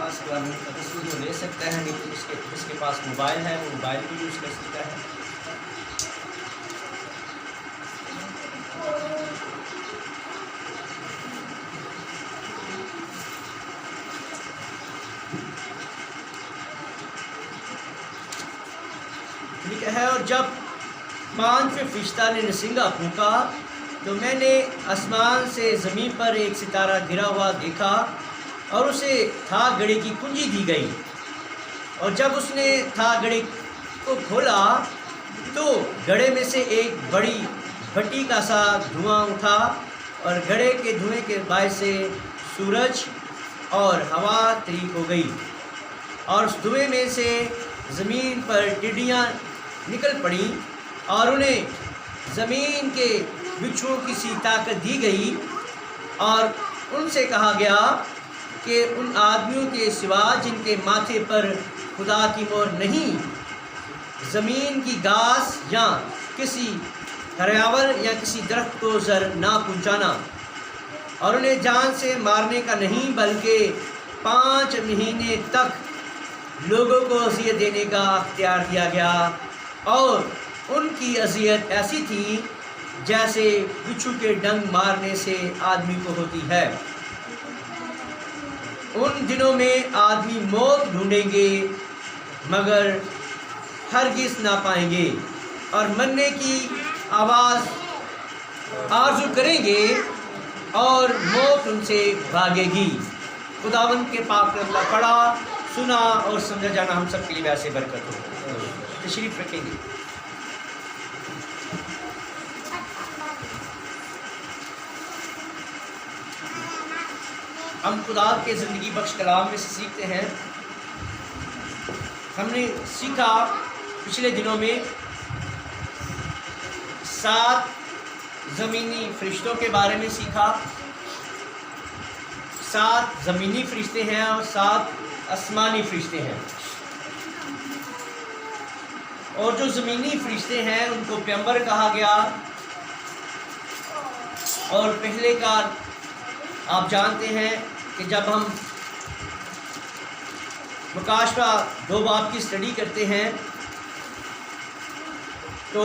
پاس قرآن کا تصویر وہ لے سکتا ہے، نہیں تو جس کے پاس موبائل ہے وہ موبائل بھی یوز کر سکتا ہے۔ ٹھیک ہے، اور جب پانچویں فرشتہ نے نسنگا پھونکا تو میں نے آسمان سے زمین پر ایک ستارہ گرا ہوا دیکھا اور اسے تھا گڑے کی کنجی دی گئی، اور جب اس نے تھا گڑے کو کھولا تو گڑے میں سے ایک بڑی بھٹی کا سا دھواں اٹھا، اور گڑے کے دھوئیں کے باعث سے سورج اور ہوا طریق ہو گئی، اور اس دھوئیں میں سے زمین پر ٹڈیاں نکل پڑیں، اور انہیں زمین کے بچھوؤں کی سی طاقت دی گئی، اور ان سے کہا گیا کہ ان آدمیوں کے سوا جن کے ماتھے پر خدا کی مہر نہیں، زمین کی گھاس یا کسی ہریاول یا کسی درخت کو زر نہ پہنچانا، اور انہیں جان سے مارنے کا نہیں بلکہ 5 مہینے تک لوگوں کو اذیت دینے کا اختیار دیا گیا، اور ان کی اذیت ایسی تھی جیسے بچھو کے ڈنگ مارنے سے آدمی کو ہوتی ہے۔ ان دنوں میں آدمی موت ڈھونڈیں گے مگر ہرگز نہ پائیں گے، اور مرنے کی آواز آرزو کریں گے اور موت ان سے بھاگے گی۔ خداوند کے پاک کلام کا پڑھا، سنا اور سمجھا جانا ہم سب کے لیے ویسے برکت ہو۔ تشریف رکھیں گے۔ ہم خدا کے زندگی بخش کلام میں سے سیکھتے ہیں۔ ہم نے سیکھا پچھلے دنوں میں 7 زمینی فرشتوں کے بارے میں سیکھا۔ 7 زمینی فرشتے ہیں اور 7 آسمانی فرشتے ہیں، اور جو زمینی فرشتے ہیں ان کو پیغمبر کہا گیا، اور پہلے کا آپ جانتے ہیں کہ جب ہم مکاشفہ 2 باب کی اسٹڈی کرتے ہیں تو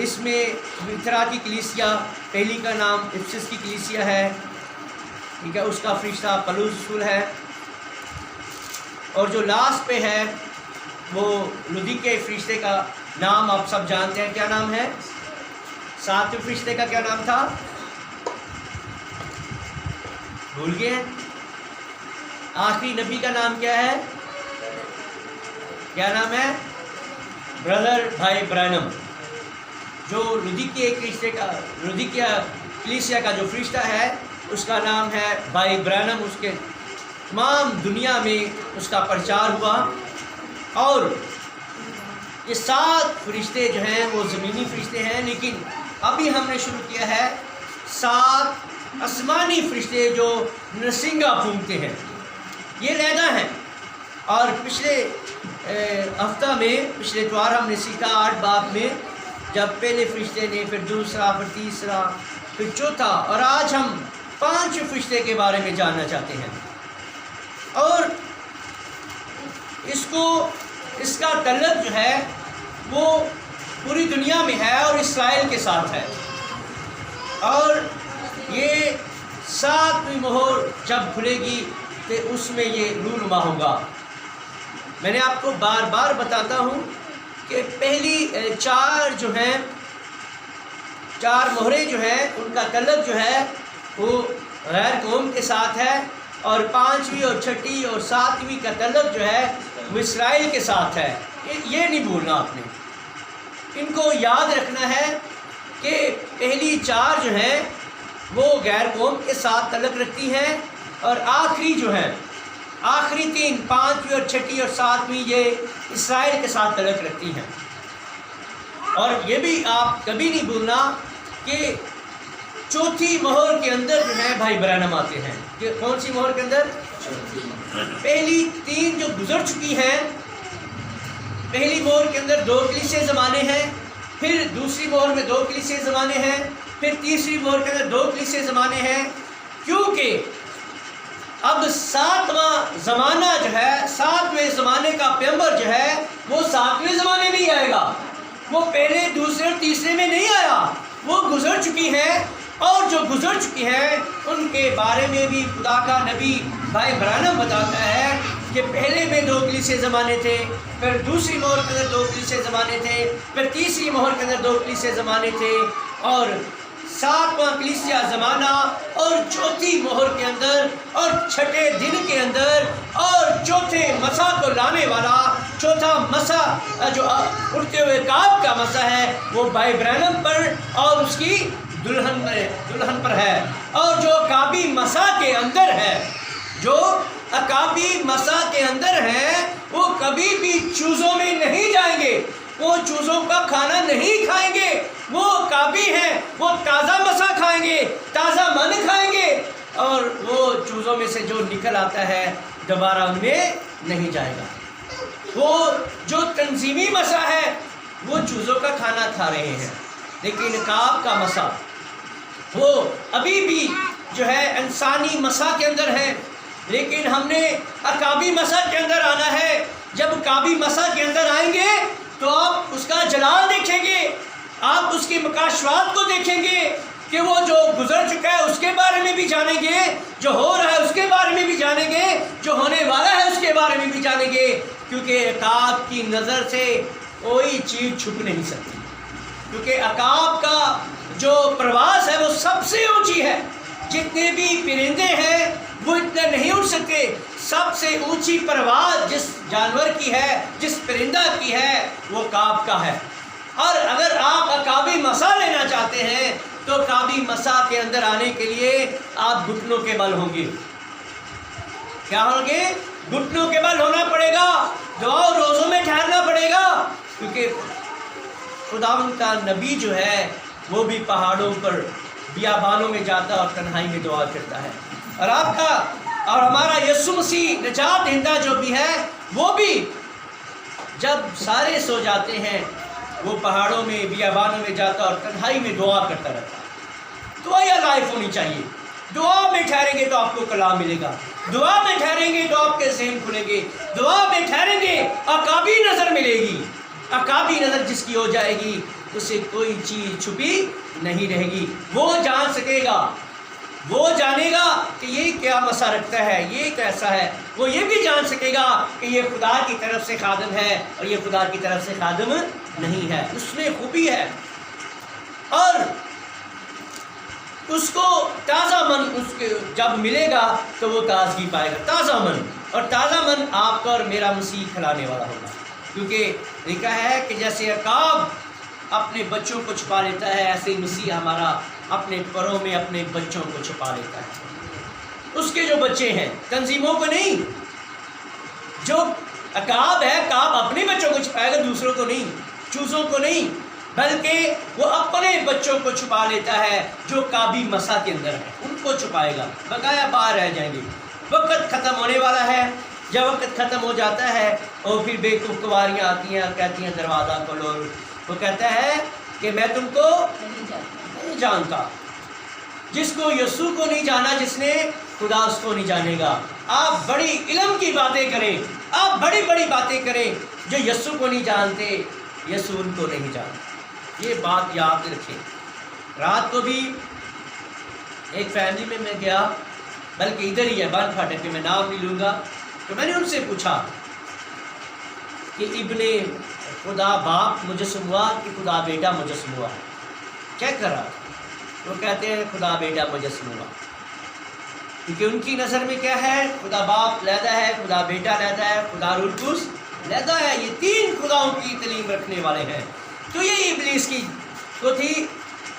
اس میں اترا کی کلیسیا، پہلی کا نام افسس کی کلیسیا ہے، ٹھیک ہے، اس کا فرشتہ پولس رسول ہے، اور جو لاسٹ پہ ہے وہ لودھی کے فرشتے کا نام آپ سب جانتے ہیں، کیا نام ہے؟ 7ویں فرشتے کا کیا نام تھا؟ بھول گئے؟ آخری نبی کا نام کیا ہے؟ کیا نام ہے؟ برادر بھائی برانم۔ جو لودھی کے کلیسیا کا جو فرشتہ ہے اس کا نام ہے بھائی برانم، اس کے تمام دنیا میں اس کا پرچار ہوا، اور یہ 7 فرشتے جو ہیں وہ زمینی فرشتے ہیں، لیکن ابھی ہم نے شروع کیا ہے 7 آسمانی فرشتے جو نرسنگا پھونکتے ہیں، یہ علیحدہ ہیں۔ اور پچھلے ہفتہ میں پچھلے اتوار ہم نے سیکھا 8 باب میں، جب پہلے فرشتے نے، پھر دوسرا، پھر تیسرا، پھر چوتھا، اور آج ہم 5 فرشتے کے بارے میں جاننا چاہتے ہیں، اور اس کا تعلق جو ہے وہ پوری دنیا میں ہے اور اسرائیل کے ساتھ ہے، اور یہ 7ویں مہر جب کھلے گی تو اس میں یہ رونما ہوگا۔ میں نے آپ کو بار بار بتاتا ہوں کہ پہلی 4 جو ہیں، 4 مہریں جو ہیں ان کا تعلق جو ہے وہ غیر قوم کے ساتھ ہے، اور 5ویں اور 6ٹھی اور 7ویں کا تعلق جو ہے وہ اسرائیل کے ساتھ ہے۔ یہ نہیں بھولنا آپ نے، ان کو یاد رکھنا ہے کہ پہلی 4 جو ہیں وہ غیر قوم کے ساتھ تعلق رکھتی ہیں، اور آخری جو ہیں، آخری 3، 5ویں اور 6ٹھی اور 7ویں یہ اسرائیل کے ساتھ تعلق رکھتی ہیں۔ اور یہ بھی آپ کبھی نہیں بھولنا کہ 4تھی مہر کے اندر جو ہے بھائی برانم آتے ہیں۔ کہ کون سی مہر کے اندر؟ پہلی 3 جو گزر چکی ہیں، پہلی مہر کے اندر 2 کلیسے زمانے ہیں، پھر دوسری مہر میں 2 کلیسے زمانے ہیں، پھر تیسری مہر کے اندر 2 کلیسے زمانے ہیں، کیونکہ اب 7واں زمانہ جو ہے، 7ویں زمانے کا پیغمبر جو ہے وہ 7ویں زمانے میں ہی آئے گا، وہ پہلے دوسرے اور تیسرے میں نہیں آیا، وہ گزر چکی ہے، اور جو گزر چکی ہے ان کے بارے میں بھی خدا کا نبی بھائی برانم بتاتا ہے کہ پہلے میں 2 کلیسے زمانے تھے، پھر دوسری مہر کے اندر 2 کلیسے زمانے تھے، پھر تیسری مہر کے اندر 2 کلیسے زمانے تھے، اور 7واں کلیسیا زمانہ اور 4تھی مہر کے اندر اور 6ٹھے دن کے اندر اور 4تھے مسا کو لانے والا 4تھا مسا جو اٹھتے ہوئے کعب کا مسا ہے وہ بھائی برانم پر اور اس کی دلہن پر ہے، اور جو عقابی مسا کے اندر ہے، جو عقابی مسا کے اندر ہیں وہ کبھی بھی چوزوں میں نہیں جائیں گے، وہ چوزوں کا کھانا نہیں کھائیں گے، وہ عقابی ہیں، وہ تازہ مسا کھائیں گے، تازہ من کھائیں گے، اور وہ چوزوں میں سے جو نکل آتا ہے دوبارہ ان میں نہیں جائے گا۔ وہ جو تنظیمی مسا ہے وہ چوزوں کا کھانا کھا رہے ہیں، لیکن عقاب کا مسا وہ ابھی بھی جو ہے انسانی مسا کے اندر ہے، لیکن ہم نے عقابی مسا کے اندر آنا ہے۔ جب عقابی مسا کے اندر آئیں گے تو آپ اس کا جلال دیکھیں گے، آپ اس کی مکاشفات کو دیکھیں گے کہ وہ جو گزر چکا ہے اس کے بارے میں بھی جانیں گے، جو ہو رہا ہے اس کے بارے میں بھی جانیں گے، جو ہونے والا ہے اس کے بارے میں بھی جانیں گے، کیونکہ عقاب کی نظر سے کوئی چیز چھپ نہیں سکتی، کیونکہ عقاب کا جو پرواز ہے وہ سب سے اونچی ہے، جتنے بھی پرندے ہیں وہ اتنے نہیں اڑ سکتے، سب سے اونچی پرواز جس جانور کی ہے، جس پرندہ کی ہے وہ عقاب کا ہے۔ اور اگر آپ عقابی مسا لینا چاہتے ہیں تو عقابی مسا کے اندر آنے کے لیے آپ گھٹنوں کے بل ہوں گے، کیا ہوں گے؟ گھٹنوں کے بل ہونا پڑے گا، دعا اور روزوں میں ٹھہرنا پڑے گا، کیونکہ خداوند کا نبی جو ہے وہ بھی پہاڑوں پر بیابانوں میں جاتا اور تنہائی میں دعا کرتا ہے، اور آپ کا اور ہمارا یسوع مسیح نجات دہندہ جو بھی ہے وہ بھی جب سارے سو جاتے ہیں وہ پہاڑوں میں بیابانوں میں جاتا اور تنہائی میں دعا کرتا رہتا ہے۔ دعا لائف ہونی چاہیے، دعا میں ٹھہریں گے تو آپ کو کلام ملے گا، دعا میں ٹھہریں گے تو آپ کے ذہن کھلیں گے، دعا میں ٹھہریں گے عقابی نظر ملے گی، عقابی نظر جس کی ہو جائے گی اسے کوئی چیز چھپی نہیں رہے گی، وہ جان سکے گا، وہ جانے گا کہ یہ کیا مسا رکھتا ہے، یہ کیسا ہے، وہ یہ بھی جان سکے گا کہ یہ خدا کی طرف سے خادم ہے اور یہ خدا کی طرف سے خادم نہیں ہے، اس میں خوبی ہے، اور اس کو تازہ من اس کے جب ملے گا تو وہ تازگی پائے گا، تازہ من، اور تازہ من آپ کا اور میرا مسیح کھلانے والا ہوگا، کیونکہ لکھا ہے کہ جیسے عقاب اپنے بچوں کو چھپا لیتا ہے ایسے ہی مسیح ہمارا اپنے پروں میں اپنے بچوں کو چھپا لیتا ہے، اس کے جو بچے ہیں، تنظیموں کو نہیں، جو عقاب ہے عقاب اپنے بچوں کو چھپائے گا، دوسروں کو نہیں، چوزوں کو نہیں، بلکہ وہ اپنے بچوں کو چھپا لیتا ہے جو عقابی مسا کے اندر ہے، ان کو چھپائے گا، بقایا باہر رہ جائیں گے۔ وقت ختم ہونے والا ہے، جب وقت ختم ہو جاتا ہے اور پھر بیوقوف کنواریاں آتی ہیں اور کہتی ہیں دروازہ کھولو، وہ کہتا ہے کہ میں تم کو نہیں جانتا، جس کو یسوع کو نہیں جانا، جس نے خدا اس کو نہیں جانے گا۔ آپ بڑی علم کی باتیں کریں، آپ بڑی بڑی باتیں کریں، جو یسوع کو نہیں جانتے یسوع ان کو نہیں جانتا، یہ بات یاد رکھیں۔ رات کو بھی ایک فیملی میں گیا، بلکہ ادھر ہی ہے بن پھاٹک پہ، میں نام نہیں لوں گا، تو میں نے ان سے پوچھا کہ ابن خدا باپ مجسم ہوا کہ خدا بیٹا مجسم ہوا، چیک کرا، وہ کہتے ہیں خدا بیٹا مجسم ہوا، کیونکہ ان کی نظر میں کیا ہے، خدا باپ علیحدہ ہے، خدا بیٹا علیحدہ ہے، خدا روح القدس علیحدہ ہے، یہ 3 خداؤں کی تعلیم رکھنے والے ہیں۔ تو یہ ابلیس کی تو تھی،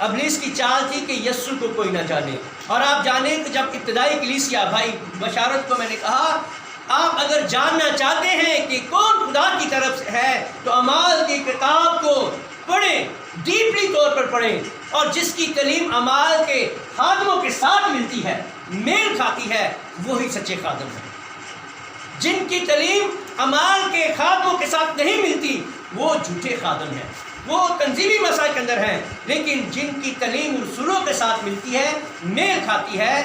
ابلیس کی چال تھی کہ یسوع کو کوئی نہ جانے، اور آپ جانیں کہ جب ابتدائی کلیسیا بھائی بشارت کو میں نے کہا آپ اگر جاننا چاہتے ہیں کہ کون خدا کی طرف سے ہے تو اعمال کی کتاب کو پڑھیں، ڈیپلی طور پر پڑھیں، اور جس کی تعلیم اعمال کے خادموں کے ساتھ ملتی ہے، میل کھاتی ہے، وہی سچے خادم ہیں۔ جن کی تعلیم اعمال کے خادموں کے ساتھ نہیں ملتی وہ جھوٹے خادم ہیں، وہ تنظیمی مسائل کے اندر ہیں، لیکن جن کی تعلیم رسولوں کے ساتھ ملتی ہے، میل کھاتی ہے،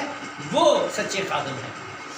وہ سچے خادم ہیں۔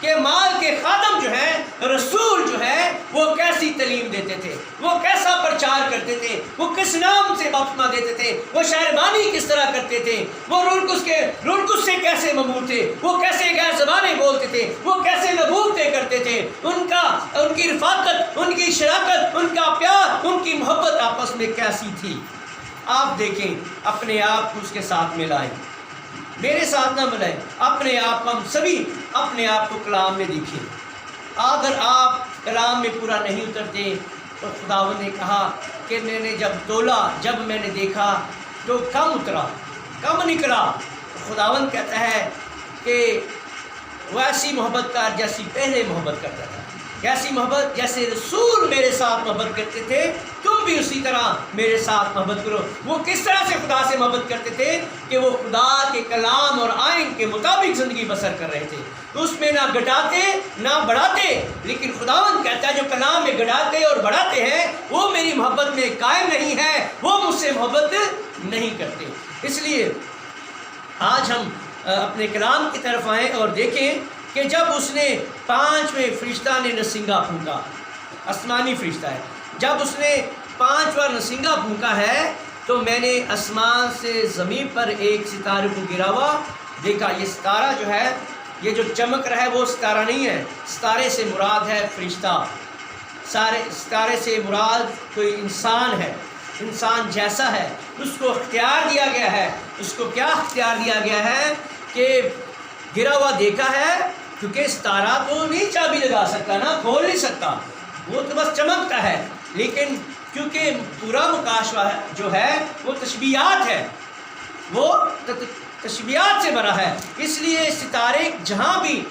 کہ مال کے خادم جو ہیں رسول جو ہیں وہ کیسی تعلیم دیتے تھے, وہ کیسا پرچار کرتے تھے, وہ کس نام سے بپتسمہ دیتے تھے, وہ شہربانی کس طرح کرتے تھے, وہ روح القدس سے کیسے ممور تھے, وہ کیسے غیر زبانیں بولتے تھے, وہ کیسے نبوتیں کرتے تھے, ان کی رفاقت, ان کی شراکت, ان کا پیار, ان کی محبت آپس میں کیسی تھی. آپ دیکھیں, اپنے آپ کو اس کے ساتھ ملائیں, میرے ساتھ نہ ملائیں, اپنے آپ کو, ہم سبھی اپنے آپ کو کلام میں دیکھیں. اگر آپ کلام میں پورا نہیں اترتے تو خداوند نے کہا کہ میں نے جب تولا, جب میں نے دیکھا تو کم اترا, کم نکلا. خداوند کہتا ہے کہ وہ ایسی محبت کر جیسی پہلے محبت کرتا تھا, ایسی محبت جیسے رسول میرے ساتھ محبت کرتے تھے, تم بھی اسی طرح میرے ساتھ محبت کرو. وہ کس طرح سے خدا سے محبت کرتے تھے کہ وہ خدا کے کلام اور آئین کے مطابق زندگی بسر کر رہے تھے, اس میں نہ گھٹاتے نہ بڑھاتے. لیکن خداوند کہتا ہے جو کلام میں گھٹاتے اور بڑھاتے ہیں وہ میری محبت میں قائم نہیں ہے, وہ مجھ سے محبت نہیں کرتے. اس لیے آج ہم اپنے کلام کی طرف آئیں اور دیکھیں کہ جب اس نے 5ویں فرشتہ نے نسنگا پھونکا, آسمانی فرشتہ ہے, جب اس نے 5واں نسنگا پھونکا ہے تو میں نے آسمان سے زمین پر ایک ستارے کو گرا ہوا دیکھا. یہ ستارہ جو ہے, یہ جو چمک رہا ہے وہ ستارہ نہیں ہے, ستارے سے مراد ہے فرشتہ. ستارے سے مراد کوئی انسان ہے, انسان جیسا ہے, اس کو اختیار دیا گیا ہے. اس کو کیا اختیار دیا گیا ہے کہ گرا ہوا دیکھا ہے, کیونکہ ستارہ تو نہیں چابی لگا سکتا نا, کھول نہیں سکتا, وہ تو بس چمکتا ہے. لیکن کیونکہ پورا مکاشفہ جو ہے وہ تشبیہات ہے, وہ تشبیہات سے بنا ہے, اس لیے ستارے جہاں بھی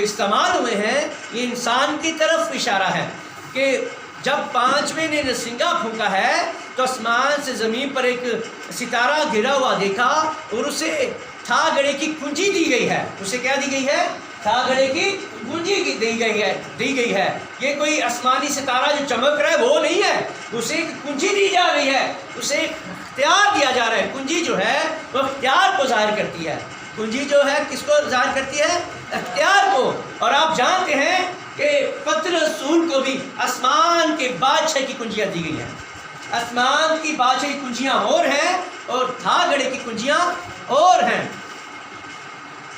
استعمال ہوئے ہیں یہ انسان کی طرف اشارہ ہے. کہ جب 5ویں نے نسنگا پھونکا ہے تو آسمان سے زمین پر ایک ستارہ گرا ہوا دیکھا اور اسے تھا گڑے کی کنجی دی گئی ہے. اسے کیا دی گئی ہے؟ تھا گڑے کی کنجی دی گئی ہے. یہ کوئی آسمانی ستارہ جو چمک رہا ہے وہ نہیں ہے, اسے ایک کنجی دی جا رہی ہے, اسے ایک اختیار دیا جا رہا ہے. کنجی جو ہے وہ اختیار کو ظاہر کرتی ہے. کنجی جو ہے کس کو ظاہر کرتی ہے؟ اختیار کو. اور آپ جانتے ہیں کہ پطرس رسول کو بھی آسمان کے بادشاہ کی کنجیاں دی گئی ہیں. آسمان کی بادشاہ کی کنجیاں اور ہیں اور تھا گڑے کی کنجیاں اور ہیں.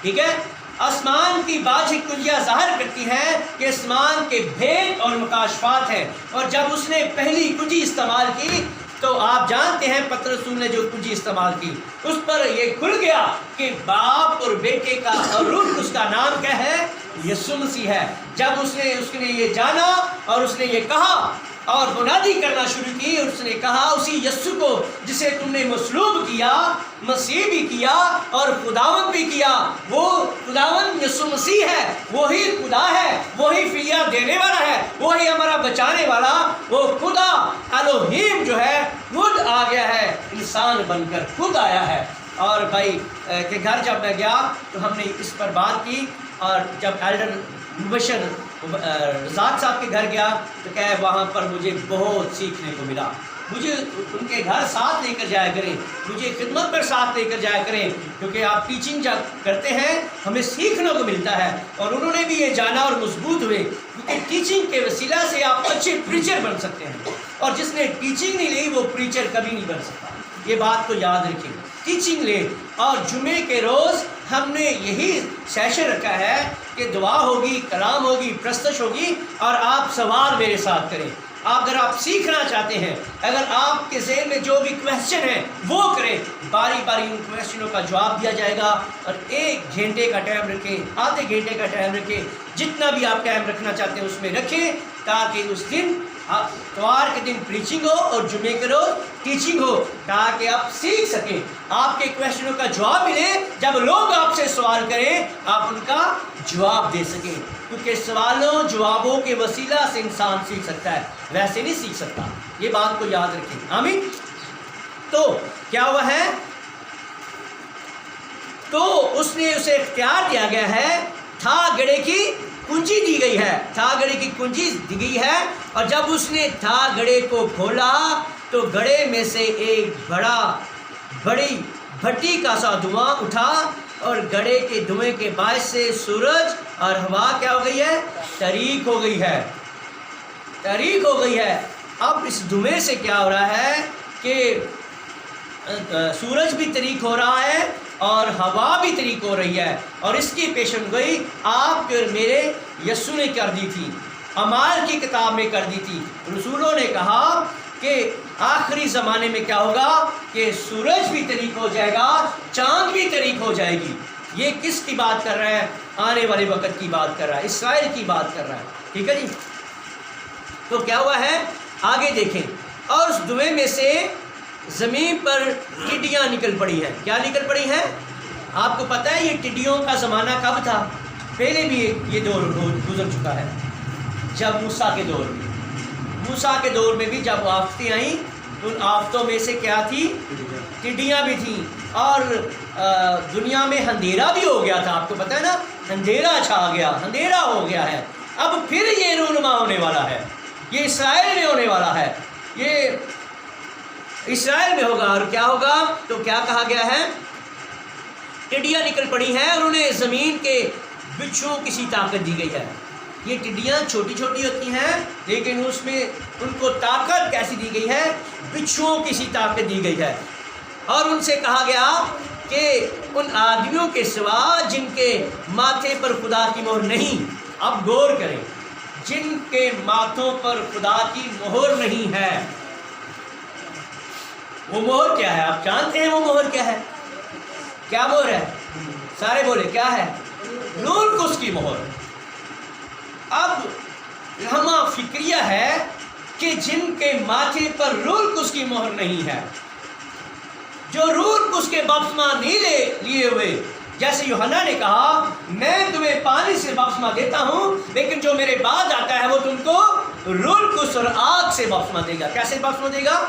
ٹھیک ہے, آسمان کی بادشاہ کی کنجیاں ظاہر کرتی ہیں کہ آسمان کے بھید اور مکاشفات ہیں. اور جب اس نے پہلی کنجی استعمال کی تو آپ جانتے ہیں پطرس رسول نے جو کنجی استعمال کی اس پر یہ کھل گیا کہ باپ اور بیٹے کا اور روح القدس کا نام کیا ہے؟ یسوع مسیح ہے. جب اس نے یہ جانا اور اس نے یہ کہا اور منادی کرنا شروع کی, اور اس نے کہا اسی یسوع کو جسے تم نے مصلوب کیا, مسیح بھی کیا اور خداوند بھی کیا, وہ خداوند یسوع مسیح ہے, وہی خدا ہے, وہی فدیہ دینے والا ہے, وہی ہمارا بچانے والا, وہ خدا الوہیم جو ہے خود آ گیا ہے, انسان بن کر خود آیا ہے. اور بھائی کے گھر جب میں گیا تو ہم نے اس پر بات کی, اور جب ایلڈر مبشر رزاق صاحب کے گھر گیا تو کیا ہے وہاں پر مجھے بہت سیکھنے کو ملا. مجھے ان کے گھر ساتھ لے کر جایا کریں, مجھے خدمت پر ساتھ لے کر جایا کریں, کیونکہ آپ ٹیچنگ جب کرتے ہیں ہمیں سیکھنے کو ملتا ہے. اور انہوں نے بھی یہ جانا اور مضبوط ہوئے, کیونکہ ٹیچنگ کے وسیلہ سے آپ اچھے پریچر بن سکتے ہیں, اور جس نے ٹیچنگ نہیں لی وہ پریچر کبھی نہیں بن سکتا. یہ بات کو یاد رکھیں, ٹیچنگ لے. اور جمعے کے روز ہم نے یہی سیشن رکھا ہے کہ دعا ہوگی, کلام ہوگی, پرستش ہوگی, اور آپ سوال میرے ساتھ کریں. اگر آپ سیکھنا چاہتے ہیں, اگر آپ کے ذہن میں جو بھی کویسچن ہیں وہ کریں, باری باری ان کویسچنوں کا جواب دیا جائے گا. اور 1 گھنٹے کا ٹائم رکھیں, آدھے گھنٹے کا ٹائم رکھیں, جتنا بھی آپ ٹائم رکھنا چاہتے ہیں اس میں رکھیں, تاکہ اس دن اتوار کے دن پریچنگ ہو اور جمعے کے روز ٹیچنگ ہو, تاکہ آپ سیکھ سکیں, آپ کے کویسچنوں کا جواب ملے. جب لوگ آپ سے سوال کریں آپ ان کا جواب دے سکیں, کیونکہ سوالوں جوابوں کے وسیلہ سے انسان سیکھ سکتا ہے, ویسے نہیں سیکھ سکتا. یہ بات کو یاد رکھیں. آمین. تو کیا ہوا ہے, تو اس نے اسے اختیار دیا گیا ہے, تھا گڑے کی کنجی دی گئی ہے, تھا گڑے کی کنجی دی گئی ہے. اور جب اس نے تھا گڑے کو کھولا تو گڑے میں سے ایک بڑی بھٹی کا سا دھواں اٹھا اور گڑھے کے دھوئیں کے باعث سے سورج اور ہوا کیا ہو گئی ہے؟ تاریک ہو گئی ہے، تاریک ہو گئی ہے۔ اب اس دھوئیں سے کیا ہو رہا ہے کہ سورج بھی تاریک ہو رہا ہے اور ہوا بھی تاریک ہو رہی ہے، اور اس کی پیشن گوئی آپ کے اور میرے یسوع نے کر دی تھی، اعمال کی کتاب میں کر دی تھی۔ رسولوں نے کہا کہ آخری زمانے میں کیا ہوگا کہ سورج بھی تاریک ہو جائے گا، چاند بھی تاریک ہو جائے گی۔ یہ کس کی بات کر رہا ہے؟ آنے والے وقت کی بات کر رہا ہے، اسرائیل کی بات کر رہا ہے، ٹھیک ہے جی۔ تو کیا ہوا ہے آگے دیکھیں، اور اس دھوئیں میں سے زمین پر ٹڈیاں نکل پڑی ہیں۔ کیا نکل پڑی ہیں؟ آپ کو پتہ ہے یہ ٹڈیوں کا زمانہ کب تھا؟ پہلے بھی یہ دور گزر چکا ہے، جب موسیٰ کے دور میں، موسیٰ کے دور میں بھی جب آفتیں آئیں، ان آفتوں میں سے کیا تھی؟ ٹڈیاں بھی تھیں، اور دنیا میں اندھیرا بھی ہو گیا تھا۔ آپ کو پتہ ہے نا، اندھیرا چھا گیا، اندھیرا ہو گیا ہے۔ اب پھر یہ رونما ہونے والا ہے، یہ اسرائیل میں ہونے والا ہے، یہ اسرائیل میں ہوگا۔ اور کیا ہوگا؟ تو کیا کہا گیا ہے؟ ٹڈیاں نکل پڑی ہیں اور انہیں زمین کے بچھوؤں کی سی طاقت دی گئی ہے۔ یہ ٹڈیاں چھوٹی چھوٹی ہوتی ہیں، لیکن اس میں ان کو طاقت کیسی دی گئی ہے؟ بچھوؤں کی سی طاقت دی گئی ہے۔ اور ان سے کہا گیا کہ ان آدمیوں کے سوا جن کے ماتھے پر خدا کی مہر نہیں، اب غور کریں، جن کے ماتھوں پر خدا کی مہر نہیں ہے، وہ مہر کیا ہے؟ آپ جانتے ہیں وہ مہر کیا ہے؟ کیا مہر ہے؟ سارے بولے کیا ہے؟ روح القدس کی مہر۔ اب لمحہ فکریہ ہے کہ جن کے ماتھے پر روح القدس کی مہر نہیں ہے، جو روح القدس کے بپتسمہ نہیں لیے ہوئے، جیسے یوحنا نے کہا میں تمہیں پانی سے بپتسمہ دیتا ہوں، لیکن جو میرے بعد آتا ہے وہ تم کو روح القدس اور آگ سے بپتسمہ دے گا۔ کیسے بپتسمہ دے گا؟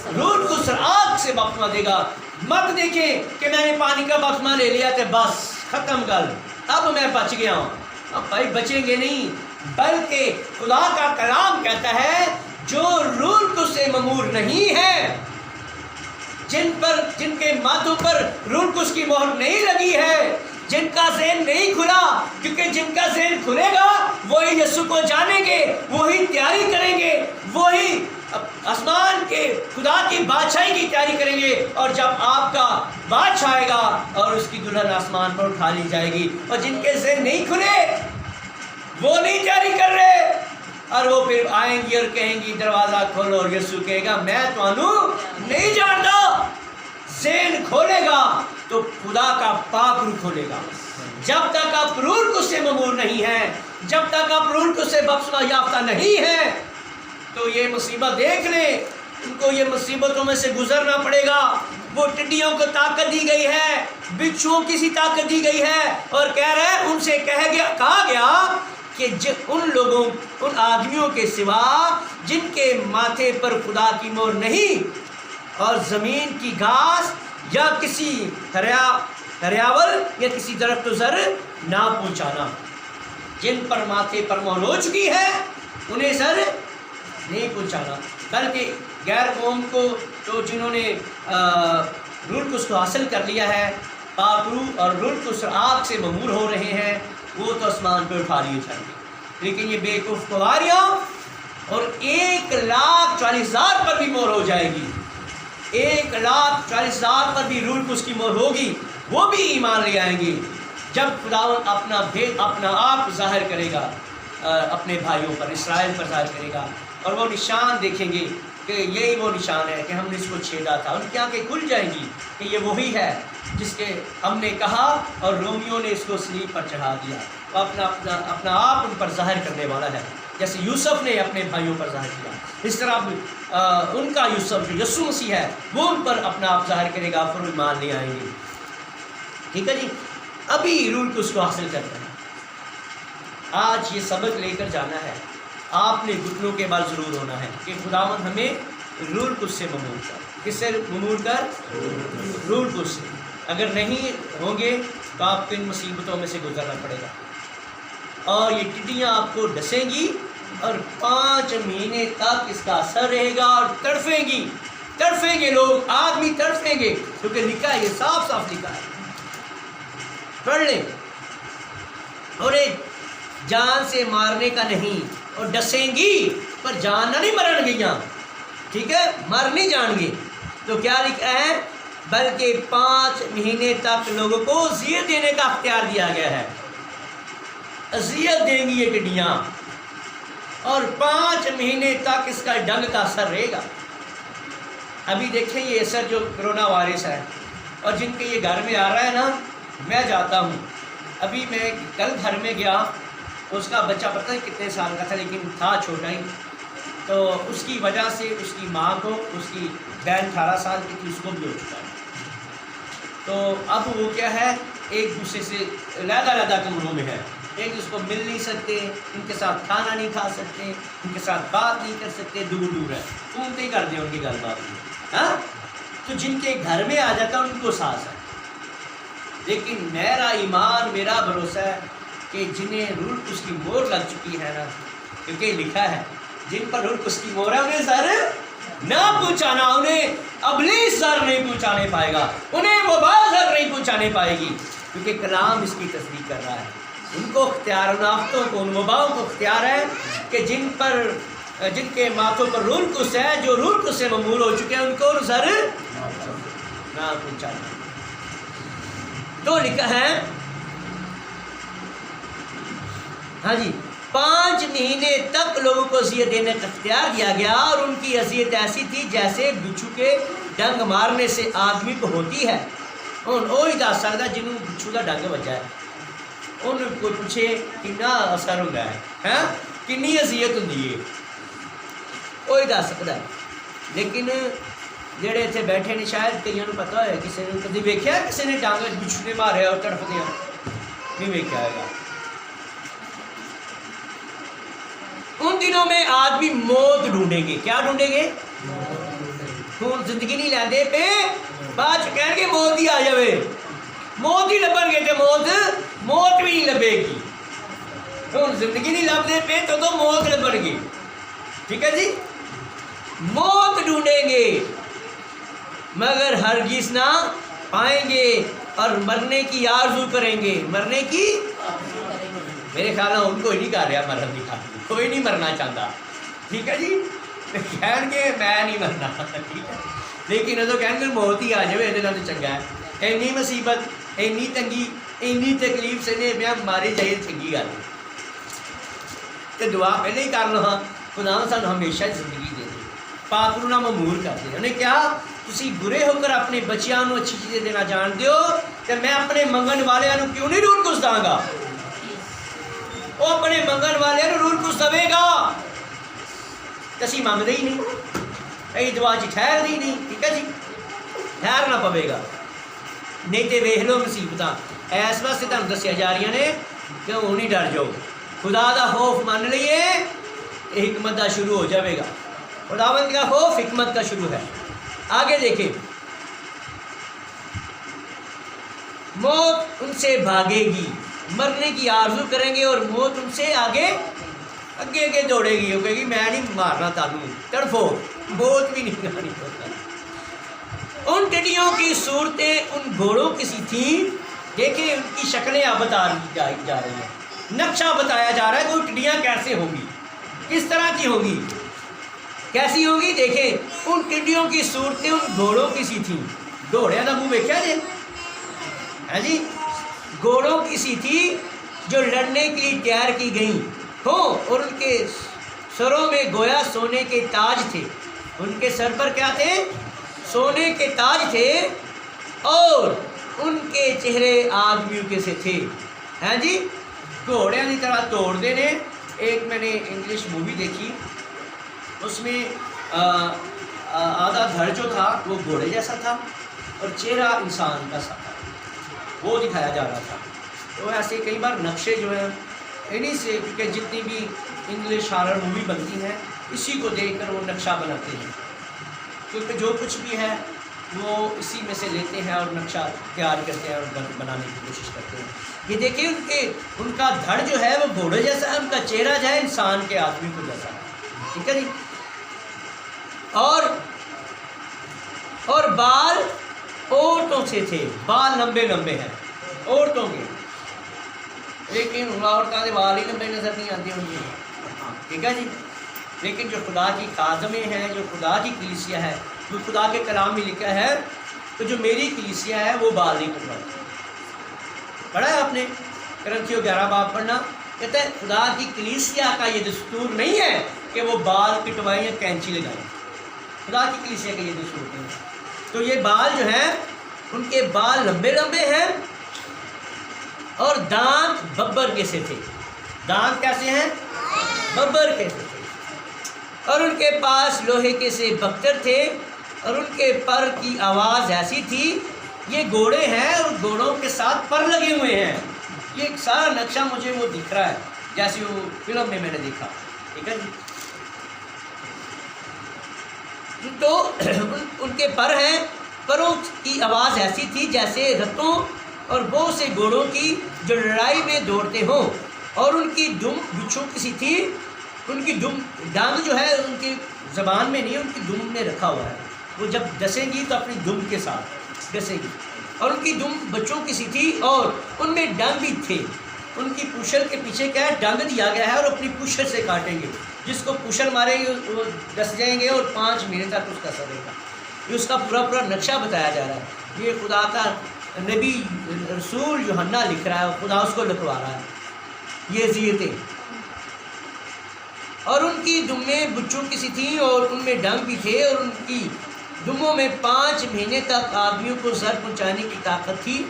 روح القدس اور آگ سے بپتسمہ دے گا۔ مت دیکھیں کہ میں نے پانی کا بپتسمہ لے لیا تو بس ختم گل، اب میں بچ گیا ہوں۔ اب بھائی بچیں گے نہیں، بلکہ خدا کا کلام کہتا ہے جو روح القدس سے ممور نہیں ہے، جن کے ماتھوں پر روح القدس کی مہر نہیں لگی ہے، جن کا ذہن نہیں کھلا، کیونکہ جن کا ذہن کھلے گا وہی یسوع کو جانیں گے، وہی تیاری کریں گے، وہی آسمان کے خدا کی بادشاہی کی تیاری کریں گے۔ اور جب آپ کا بادشاہ آئے گا اور اس کی دلہن آسمان پر اٹھا لی جائے گی، اور جن کے ذہن نہیں کھلے وہ نہیں تیاری کر رہے، اور وہ پھر آئیں گی اور کہیں گی دروازہ کھولو، اور یسوع کہے گا میں تمہوں نہیں جانتا۔ ذہن کھولے گا تو خدا کا پاک روح کھولے گا۔ جب تک آپ روح القدس سے ممور نہیں ہیں، جب تک آپ روح القدس سے بپتسمہ یافتہ نہیں ہیں، تو یہ مصیبت دیکھ لیں، ان کو یہ مصیبتوں میں سے گزرنا پڑے گا۔ وہ ٹڈیوں کو طاقت دی گئی ہے، بچھوؤں کی سی طاقت دی گئی ہے، اور کہہ رہے ہیں ان سے کہا گیا کہ ان لوگوں، ان آدمیوں کے سوا جن کے ماتھے پر خدا کی مہر نہیں، اور زمین کی گھاس یا کسی ہریاول یا کسی درخت و زر نہ پہنچانا۔ جن پر ماتھے پر مہر ہو چکی ہے انہیں زر نہیں پہنچانا، بلکہ غیر قوم کو تو جنہوں نے روح القدس کو حاصل کر لیا ہے، پاک روح اور روح القدس آگ سے ممور ہو رہے ہیں، وہ تو آسمان پہ اٹھا لیے جائیں گے۔ لیکن یہ بیوقوف قواریاں اور 1,40,000 پر بھی مہر ہو جائے گی، 1,40,000 پر بھی روح القدس کی مہر ہوگی، وہ بھی ایمان لے آئیں گے جب خداوند اپنا آپ ظاہر کرے گا اپنے بھائیوں پر، اسرائیل پر ظاہر کرے گا، اور وہ نشان دیکھیں گے کہ یہی وہ نشان ہے کہ ہم نے اس کو چھیدا تھا۔ ان کی آنکھیں کھل جائیں گی کہ یہ وہی ہے جس کے ہم نے کہا، اور رومیوں نے اس کو صلیب پر چڑھا دیا۔ وہ اپنا آپ ان پر ظاہر کرنے والا ہے، جیسے یوسف نے اپنے بھائیوں پر ظاہر کیا، اس طرح ان کا یوسف جو یسوع مسیح ہے وہ ان پر اپنا آپ ظاہر کرے گا، پھر ایمان لے آئیں گے۔ ٹھیک ہے جی، ابھی روح القدس کو حاصل کرنا ہے۔ آج یہ سبق لے کر جانا ہے، آپ نے گھٹنوں کے بل ضرور ہونا ہے کہ خداوند ہمیں روح القدس سے ممور کر۔ کس سے ممور کر؟ روح القدس سے۔ اگر نہیں ہوں گے تو آپ کو ان مصیبتوں میں سے گزرنا پڑے گا، اور یہ ٹڈیاں آپ کو ڈسیں گی، اور 5 مہینے تک اس کا اثر رہے گا، اور تڑفیں گے لوگ، آدمی تڑفیں گے، کیونکہ لکھا ہے، یہ صاف صاف لکھا ہے پڑھ لیں. اور ایک جان سے مارنے کا نہیں, اور ڈسیں گی پر جان نہ نہیں مرن گیاں, ٹھیک ہے, مر نہیں جان گے. تو کیا لکھا ہے, بلکہ 5 مہینے تک لوگوں کو اذیت دینے کا اختیار دیا گیا ہے. اذیت دیں گی یہ ٹڈیاں, اور 5 مہینے تک اس کا ڈنگ کا اثر رہے گا. ابھی دیکھیں یہ اثر جو کرونا وائرس ہے, اور جن کے یہ گھر میں آ رہا ہے نا, میں جاتا ہوں, ابھی میں کل گھر میں گیا, اس کا بچہ پتہ نہیں کتنے سال کا تھا لیکن تھا چھوٹا ہی, تو اس کی وجہ سے اس کی ماں کو, اس کی بہن 18 سال کی تھی, اس کو بھی ہو چکا ہے. تو اب وہ کیا ہے, ایک دوسرے سے علیحدہ کمروں میں ہے, ایک دوسرے کو مل نہیں سکتے, ان کے ساتھ کھانا نہیں کھا سکتے, ان کے ساتھ بات نہیں کر سکتے, دور دور ہے. فون پہ ہی کر دیں ان کی گل بات. ہاں, تو جن کے گھر میں آ جاتا ان کو سانس ہے. لیکن میرا ایمان, میرا بھروسہ ہے کہ جنہیں روح القدس کی مور لگ چکی ہے نا, کیونکہ لکھا ہے جن پر روح القدس کی مور ہے انہیں زر نہ پہنچانا, انہیں ابلیس زر نہیں پہنچانے پائے گا, انہیں وبا زر نہیں پہنچانے پائے گی, کیونکہ کلام اس کی تصدیق کر رہا ہے. ان کو اختیار, ان آفتوں کو, ان وباؤں کو اختیار ہے کہ جن کے ماتھوں پر روح القدس ہے, جو روح القدس سے ممور ہو چکے ہیں, ان کو زر نہ پہنچانا. تو لکھا ہے ہاں جی, 5 مہینے تک لوگوں کو اذیت دینے کا اختیار دیا گیا, اور ان کی اذیت ایسی تھی جیسے بچھو کے ڈنگ مارنے سے آدمی کو ہوتی ہے. وہی دس سکتا جنہوں بچھو کا ڈنگ بجا ہے, ان کو پوچھے کنا اثر ہوتا ہے, کنی اذیت ہوتی ہے, وہی دس سکتا ہے. لیکن جڑے اتنے بیٹھے نے شاید کئی پتا ہوا کسی نے کدی ویکیا کسی نے ڈانگ بچھو نے ماریا اور تڑپ دیا, نہیں ویکیا ہوگا. ان دنوں میں آدمی موت ڈھونڈیں گے. کیا ڈھونڈیں گے؟ ہوں زندگی نہیں لیندے پہ, بعد کہیں گے موت ہی آ جائے, موت ہی لبن گے, موت بھی نہیں لبے گی. ہوں زندگی نہیں لبنے پہ تو موت لبن گے, ٹھیک ہے جی. موت ڈھونڈیں گے مگر ہرگز نہ پائیں گے, اور مرنے کی آرزو کریں گے. مرنے کی, میرے خیال میں ان کو ہی نہیں کر رہا مرن کی خاطر, کوئی نہیں مرنا چاہتا, ٹھیک ہے جی. کہیں گے میں نہیں مرنا, ٹھیک ہے, لیکن ادو کہیں گے موت ہی آ جائے, یہ تو چنگا ہے. اینی مصیبت, اینی تنگی, اینی تکلیف سے نے میں ماری جائے, چنگی گل ہے. تو دعا پہلے ہی کر لو, ہاں خدا سانو ہمیشہ زندگی دے دے, پاک روح نال مامور کر دے. انہیں کیا تسی برے ہو کر اپنے بچیاں نو اچھی چیزیں دینا جان دیو, تو میں اپنے منگن والوں کیوں نہیں روح القدس داں گا. وہ اپنے منگن والے روح القدس دے گا, اسی منگتے ہی نہیں, یہ دعا چ ٹھہر دی نہیں, ٹھیک ہے جی, ٹھہرنا پوے گا. نہیں تو ویخ لو مصیبت اس واسطے تمہیں دسیا جا رہی نے کہ ہوں نہیں ڈر جاؤ, خدا دا خوف مان لیے, حکمت کا شروع ہو جائے گا. خداوند کا خوف حکمت کا شروع ہے. آگے دیکھیں, موت ان سے بھاگے گی, مرنے کی آرزو کریں گے, اور موت ان سے آگے دوڑے گی. وہ کہے گی میں نہیں مارنا تانوں, تڑفو, موت بھی نہیں کرنی. ان ٹڈیوں کی صورتیں ان گھوڑوں کی سی تھیں. دیکھیں ان کی شکلیں اب بتا جا رہی ہیں, نقشہ بتایا جا رہا ہے کہ وہ ٹڈیاں کیسے ہوں گی, کس طرح کی ہوں گی, کیسی ہوں گی. دیکھیں ان ٹڈیوں کی صورتیں ان گھوڑوں کی سی تھیں. گھوڑیاں کا منہ ویکیا جی, ہے جی, گھوڑوں کی سی تھی جو لڑنے کے لیے تیار کی گئیں ہوں, اور ان کے سروں میں گویا سونے کے تاج تھے. ان کے سر پر کیا تھے؟ سونے کے تاج تھے, اور ان کے چہرے آدمیوں کے سے تھے. ہیں جی, گھوڑیاں کی طرح توڑتے نے. ایک میں نے انگلش مووی دیکھی, اس میں آدھا دھڑ جو تھا وہ گھوڑے جیسا تھا, اور چہرہ انسان کا سا تھا, وہ دکھایا جا رہا تھا. تو ایسے کئی بار نقشے جو ہیں انہیں سے, کیونکہ جتنی بھی انگلش ہارر مووی بنتی ہیں اسی کو دیکھ کر وہ نقشہ بناتے ہیں, کیونکہ جو کچھ بھی ہے وہ اسی میں سے لیتے ہیں اور نقشہ تیار کرتے ہیں اور بنانے کی کوشش کرتے ہیں. یہ دیکھیں ان کا دھڑ جو ہے وہ گھوڑے جیسا ہے, ان کا چہرہ جو ہے انسان کے آدمی کو جیسا ہے, ٹھیک ہے جی. اور بال عورتوں سے تھے, بال لمبے لمبے ہیں عورتوں کے, لیکن عورتوں کے وال ہی لمبے نظر نہیں آتے ہوں گے، ٹھیک ہے جی۔ لیکن جو خدا کی خادمیں ہیں، جو خدا کی کلیسیا ہے، جو خدا کے کلام میں لکھا ہے، تو جو میری کلیسیا ہے وہ بال نہیں کٹواتی۔ پڑھا ہے آپ نے کرنتھیوں 11 باب پڑھنا، کہتے ہیں خدا کی کلیسیا کا یہ دستور نہیں ہے کہ وہ بال کٹوائیں یا کینچی لگائیں، خدا کی کلیسیا کا یہ دستور نہیں ہے۔ تو یہ بال جو ہیں ان کے بال لمبے لمبے ہیں اور دانت ببر کے سے تھے۔ دانت کیسے ہیں؟ ببر کے سے تھے، اور ان کے پاس لوہے کے سے بختر تھے، اور ان کے پر کی آواز ایسی تھی، یہ گھوڑے ہیں اور گھوڑوں کے ساتھ پر لگے ہوئے ہیں۔ یہ ایک سارا نقشہ مجھے وہ دکھ رہا ہے جیسے وہ فلم میں نے دیکھا، ٹھیک ہے جی۔ تو ان کے پر ہیں، پروں کی آواز ایسی تھی جیسے رتوں اور بہت سے گھوڑوں کی جو لڑائی میں دوڑتے ہوں، اور ان کی دم بچھو کسی تھی، ان کی دم ڈانگ جو ہے ان کی زبان میں نہیں، ان کی دم میں رکھا ہوا ہے، وہ جب ڈسیں گی تو اپنی دم کے ساتھ ڈسے گی، اور ان کی دم بچوں کی سی تھی، اور ان میں ڈنگ بھی تھے۔ ان کی پوشل کے پیچھے کیا ہے؟ ڈنگ دیا گیا ہے، اور اپنی پوشل سے کاٹیں گے، جس کو پوشل ماریں گے وہ ڈس جائیں گے، اور 5 مہینے تک اس کا سر رہے گا۔ یہ اس کا پورا پورا نقشہ بتایا جا رہا ہے۔ یہ خدا کا نبی رسول یوحنا لکھ رہا ہے، خدا اس کو لکھوا رہا ہے یہ زیتیں۔ اور ان کی دمیں بچوں کی سی تھیں، اور ان میں ڈنگ بھی تھے، اور ان کی دموں میں 5 مہینے تک آدمیوں کو زر پہنچانے کی طاقت تھی۔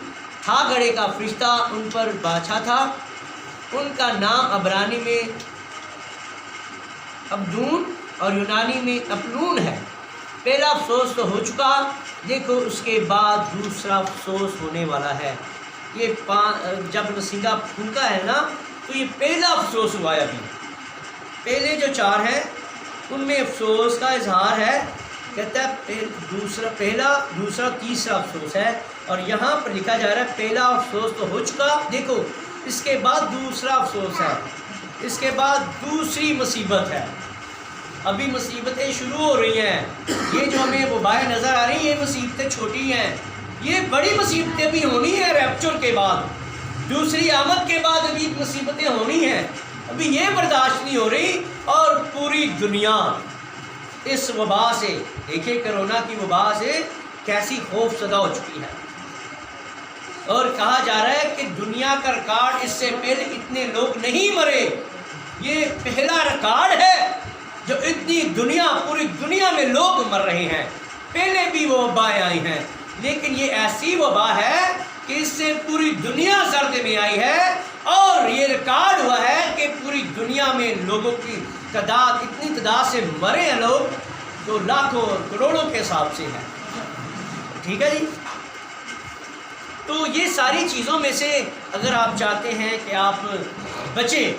گھڑے کا فرشتہ ان پر بادشاہ تھا، ان کا نام عبرانی میں ابدون اور یونانی میں اپلون ہے۔ پہلا افسوس تو ہو چکا، دیکھو اس کے بعد دوسرا افسوس ہونے والا ہے۔ یہ جب نسنگا پھونکا ہے نا، تو یہ پہلا افسوس ہوا ہے۔ ابھی پہلے جو 4 ہیں ان میں افسوس کا اظہار ہے، کہتا ہے پہلا دوسرا تیسرا افسوس ہے، اور یہاں پر لکھا جا رہا ہے پہلا افسوس تو ہو چکا، دیکھو اس کے بعد دوسرا افسوس ہے، اس کے بعد دوسری مصیبت ہے۔ ابھی مصیبتیں شروع ہو رہی ہیں، یہ جو ہمیں وبائیں نظر آ رہی ہیں یہ مصیبتیں چھوٹی ہیں، یہ بڑی مصیبتیں بھی ہونی ہیں ریپچر کے بعد، دوسری آمد کے بعد ابھی مصیبتیں ہونی ہیں، ابھی یہ برداشت نہیں ہو رہی۔ اور پوری دنیا اس وبا سے، دیکھیں کرونا کی وبا سے کیسی خوف زدہ ہو چکی ہے، اور کہا جا رہا ہے کہ دنیا کا ریکارڈ اس سے پہلے اتنے لوگ نہیں مرے، یہ پہلا ریکارڈ ہے جو اتنی پوری دنیا میں لوگ مر رہے ہیں۔ پہلے بھی وہ وبائیں آئی ہیں، لیکن یہ ایسی وبا ہے کہ اس سے پوری دنیا زرد میں آئی ہے، اور یہ ریکارڈ ہوا ہے کہ پوری دنیا میں لوگوں کی تعداد، اتنی تعداد سے مرے ہیں لوگ جو لاکھوں اور کروڑوں کے حساب سے ہیں، ٹھیک ہے جی۔ تو یہ ساری چیزوں میں سے اگر آپ چاہتے ہیں کہ آپ بچیں،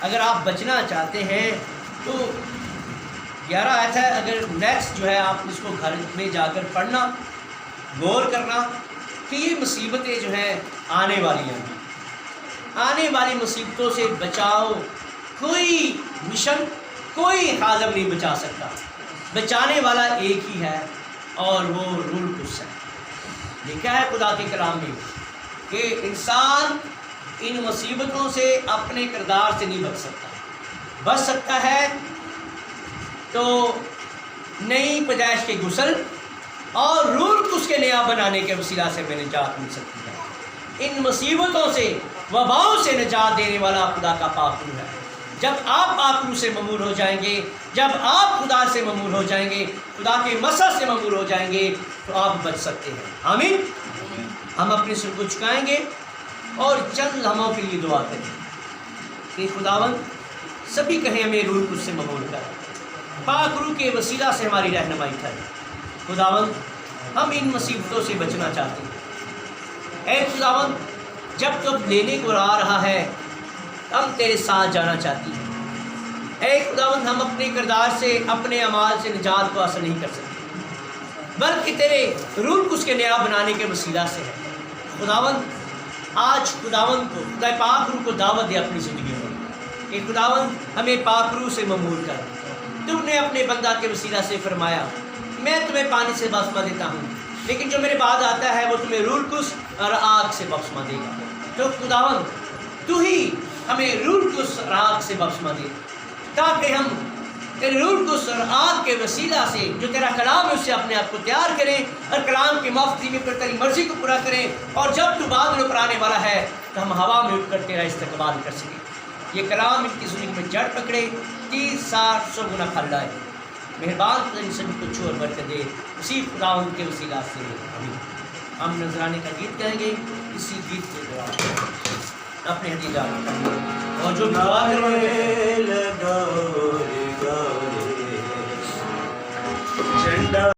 اگر آپ بچنا چاہتے ہیں تو 11 آیت ہے، اگر نیکسٹ جو ہے آپ اس کو گھر میں جا کر پڑھنا، غور کرنا کہ یہ مصیبتیں جو ہیں آنے والی ہیں، آنے والی مصیبتوں سے بچاؤ کوئی مشن، کوئی خادم نہیں بچا سکتا، بچانے والا ایک ہی ہے، اور وہ روح القدس ہے۔ لکھا ہے خدا کے کلام میں کہ انسان ان مصیبتوں سے اپنے کردار سے نہیں بچ سکتا ہے تو نئی پیدائش کے غسل اور روح القدس کے نیا بنانے کے وسیلہ سے میں نجات مل سکتی ہے۔ ان مصیبتوں سے، وباؤں سے نجات دینے والا خدا کا پاک روح ہے۔ جب آپ پاک روح سے ممور ہو جائیں گے، جب آپ خدا سے ممور ہو جائیں گے، خدا کے مسح سے ممور ہو جائیں گے، تو آپ بچ سکتے ہیں۔ آمین۔ ہم اپنے سر کو جھکائیں گے اور چند لمحوں کے لیے دعا کریں کہ خداوند سبھی کہیں ہمیں روح القدس سے ممور کر، پاک روح کے وسیلہ سے ہماری رہنمائی کر۔ خداوند ہم ان مصیبتوں سے بچنا چاہتے ہیں۔ اے خداوند جب تو لینے کو آ رہا ہے ہم تیرے ساتھ جانا چاہتی ہیں۔ اے خداوند ہم اپنے کردار سے، اپنے اعمال سے نجات کو حاصل نہیں کر سکتے، بلکہ تیرے روح القدس کے نیا بنانے کے وسیلہ سے ہے۔ خداوند آج خداوند کو، خدا پاک روح کو دعوت دے اپنی زندگی میں کہ خداوند ہمیں پاک روح سے ممور کر۔ تم نے اپنے بندہ کے وسیلہ سے فرمایا میں تمہیں پانی سے بپتسمہ دیتا ہوں، لیکن جو میرے بعد آتا ہے وہ تمہیں روح القدس اور آگ سے بپتسمہ دے گا۔ تو خداوند تو ہی ہمیں روح کو راگ سے بپتسمہ دے تاکہ ہم تیرے روح کو آگ کے وسیلہ سے جو تیرا کلام ہے اس سے اپنے آپ کو تیار کریں اور کلام کی مفتی میں پر تیری مرضی کو پورا کریں، اور جب تو بادلوں پر آنے والا ہے تو ہم ہوا میں اٹھ کر تیرا استقبال کر سکیں۔ یہ کلام ان کی زندگی میں جڑ پکڑے، 30-60 گنا پھل لائے۔ مہربان تو ان سب کو چھو اور برکت دے، اسی خدا ان کے وسیلہ سے آمین۔ ہم نذرانے کا گیت کہیں گے، اسی گیت کے دعا اپنے ہدیہ اور جو دعا کریں